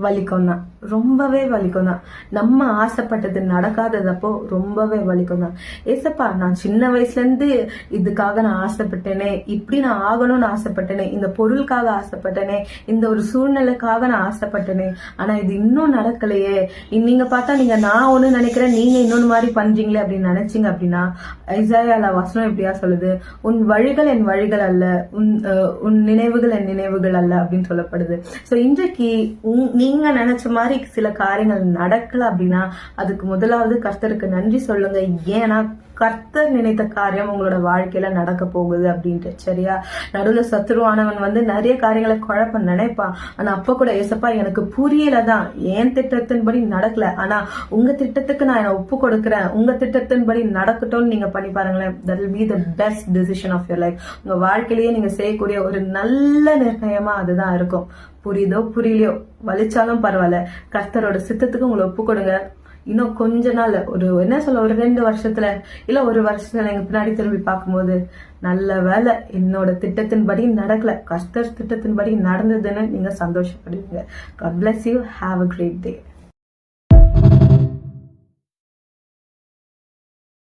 வலிக்கும் தான், ரொம்பவே வலிக்கும் தான். நம்ம ஆசைப்பட்டது நடக்காததப்போ ரொம்பவே வலிக்கும் தான். ஏசப்பா, நான் சின்ன வயசுல இருந்து இதுக்காக நான் ஆசைப்பட்டேனே, இப்படி நான் ஆகணும்னு ஆசைப்பட்டேனே, இந்த பொருளுக்காக ஆசைப்பட்டேனே, இந்த ஒரு சூழ்நிலைக்காக நான் ஆசைப்பட்டேனே, ஆனா இது இன்னும் நடக்கலையே. நீங்க பார்த்தா நீங்க நான் ஒண்ணு நினைக்கிறேன், நீங்க இன்னொன்னு மாதிரி பண்றீங்களே அப்படின்னு நினைச்சீங்க அப்படின்னா, ஐசாயால வசனம் எப்படியா சொல்லுது, உன் வழிகள் என் வழிகள் அல்ல, உன் நினைவுகள் என் நினைவுகள் அல்ல அப்படின்னு சொல்லப்படுது. சோ இன்றைக்கு நீங்க நினைச்ச மாதிரி சில காரியங்கள் நடக்கல அப்படின்னா அதுக்கு முதலாவது கர்த்தருக்கு நன்றி சொல்லுங்க. ஏன்னா கர்த்தர் நினைத்த காரியம் உங்களோட வாழ்க்கையில நடக்க போகுது அப்படின்ட்டு. சரியா? நடுவுல சத்துருவானவன் நிறைய காரியங்களை குழப்ப நினைப்பான். ஆனா அப்ப கூட ஏசப்பா எனக்கு புரியலதான், ஏன் திட்டத்தின்படி நடக்கல, ஆனா உங்க திட்டத்துக்கு நான் என்ன ஒப்பு கொடுக்கிறேன், உங்க திட்டத்தின்படி நடக்கட்டும்னு நீங்க பண்ணி பாருங்களேன். that will be the best decision of your life. உங்க வாழ்க்கையிலேயே நீங்க செய்யக்கூடிய ஒரு நல்ல நிர்ணயமா அதுதான் இருக்கும். புரியுதோ புரியலையோ, வலிச்சாலும் பரவாயில்ல, கர்த்தரோட சித்தத்துக்கு உங்களை ஒப்பு கொடுங்க. இன்னும் கொஞ்ச நாள், ஒரு 2 வருஷத்துல இல்ல 1 வருஷத்துல எங்க பின்னாடி திரும்பி பார்க்கும்போது, நல்ல வேலை என்னோட திட்டத்தின்படி நடக்கல, கர்த்தர் திட்டத்தின்படி நடந்ததுன்னு நீங்க சந்தோஷப்படுவீங்க. God bless you. Have a great day.